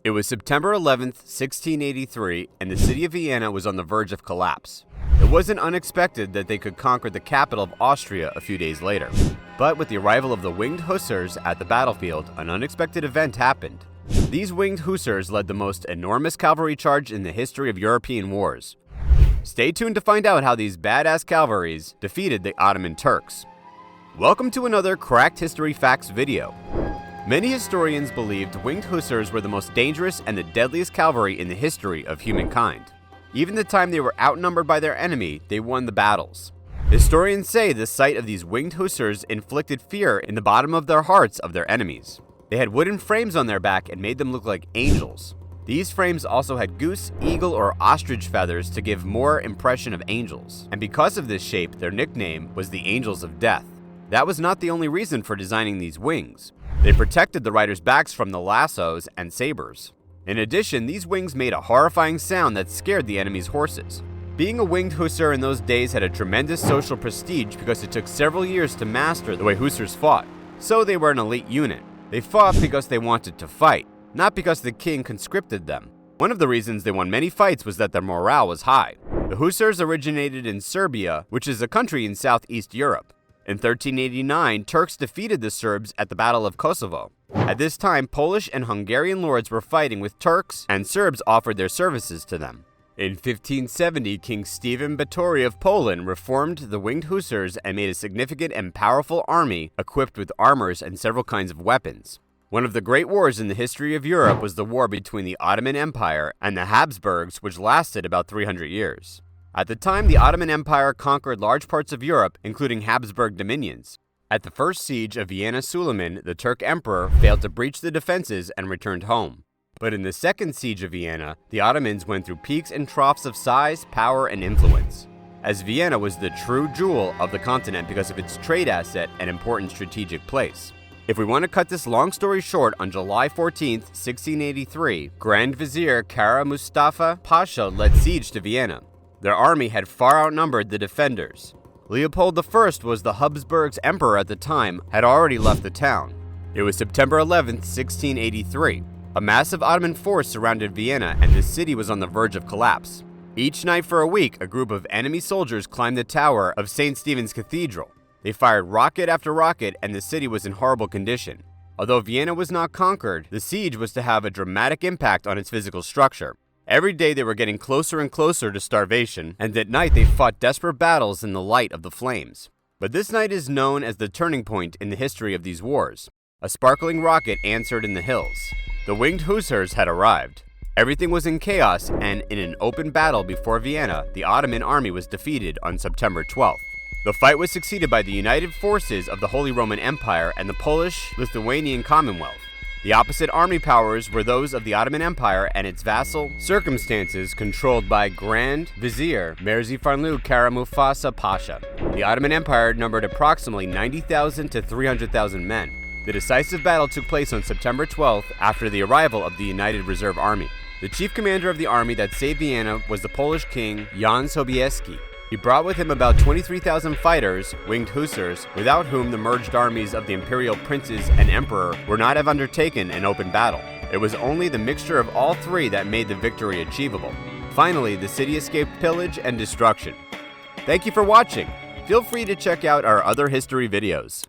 It was September 11th, 1683, and the city of Vienna was on the verge of collapse. It wasn't unexpected that they could conquer the capital of Austria a few days later. But with the arrival of the Winged Hussars at the battlefield, an unexpected event happened. These Winged Hussars led the most enormous cavalry charge in the history of European wars. Stay tuned to find out how these badass cavalries defeated the Ottoman Turks. Welcome to another Cracked History Facts video. Many historians believed Winged Hussars were the most dangerous and the deadliest cavalry in the history of humankind. Even the time they were outnumbered by their enemy, they won the battles. Historians say the sight of these Winged Hussars inflicted fear in the bottom of their hearts of their enemies. They had wooden frames on their back and made them look like angels. These frames also had goose, eagle, or ostrich feathers to give more impression of angels. And because of this shape, their nickname was the Angels of Death. That was not the only reason for designing these wings. They protected the riders' backs from the lassos and sabers. In addition, these wings made a horrifying sound that scared the enemy's horses. Being a Winged Hussar in those days had a tremendous social prestige because it took several years to master the way Hussars fought. So they were an elite unit. They fought because they wanted to fight, not because the king conscripted them. One of the reasons they won many fights was that their morale was high. The Hussars originated in Serbia, which is a country in Southeast Europe. In 1389, Turks defeated the Serbs at the Battle of Kosovo. At this time, Polish and Hungarian lords were fighting with Turks, and Serbs offered their services to them. In 1570, King Stephen Batory of Poland reformed the Winged Hussars and made a significant and powerful army equipped with armors and several kinds of weapons. One of the great wars in the history of Europe was the war between the Ottoman Empire and the Habsburgs, which lasted about 300 years. At the time, the Ottoman Empire conquered large parts of Europe, including Habsburg dominions. At the first siege of Vienna, Suleiman, the Turk emperor, failed to breach the defenses and returned home. But in the second siege of Vienna, the Ottomans went through peaks and troughs of size, power, and influence, as Vienna was the true jewel of the continent because of its trade asset and important strategic place. If we want to cut this long story short, on July 14, 1683, Grand Vizier Kara Mustafa Pasha led siege to Vienna. Their army had far outnumbered the defenders. Leopold I was the Habsburgs' emperor at the time, had already left the town. It was September 11, 1683. A massive Ottoman force surrounded Vienna, and the city was on the verge of collapse. Each night for a week, a group of enemy soldiers climbed the tower of St. Stephen's Cathedral. They fired rocket after rocket, and the city was in horrible condition. Although Vienna was not conquered, the siege was to have a dramatic impact on its physical structure. Every day they were getting closer and closer to starvation, and at night they fought desperate battles in the light of the flames. But this night is known as the turning point in the history of these wars. A sparkling rocket answered in the hills. The Winged Hussars had arrived. Everything was in chaos, and in an open battle before Vienna, the Ottoman army was defeated on September 12th. The fight was succeeded by the united forces of the Holy Roman Empire and the Polish-Lithuanian Commonwealth. The opposite army powers were those of the Ottoman Empire and its vassal circumstances controlled by Grand Vizier Merzifarlu Kara Mufasa Pasha. The Ottoman Empire numbered approximately 90,000 to 300,000 men. The decisive battle took place on September 12th after the arrival of the United Reserve Army. The chief commander of the army that saved Vienna was the Polish king Jan Sobieski. He brought with him about 23,000 fighters, Winged Hussars, without whom the merged armies of the imperial princes and emperor would not have undertaken an open battle. It was only the mixture of all three that made the victory achievable. Finally, the city escaped pillage and destruction. Thank you for watching. Feel free to check out our other history videos.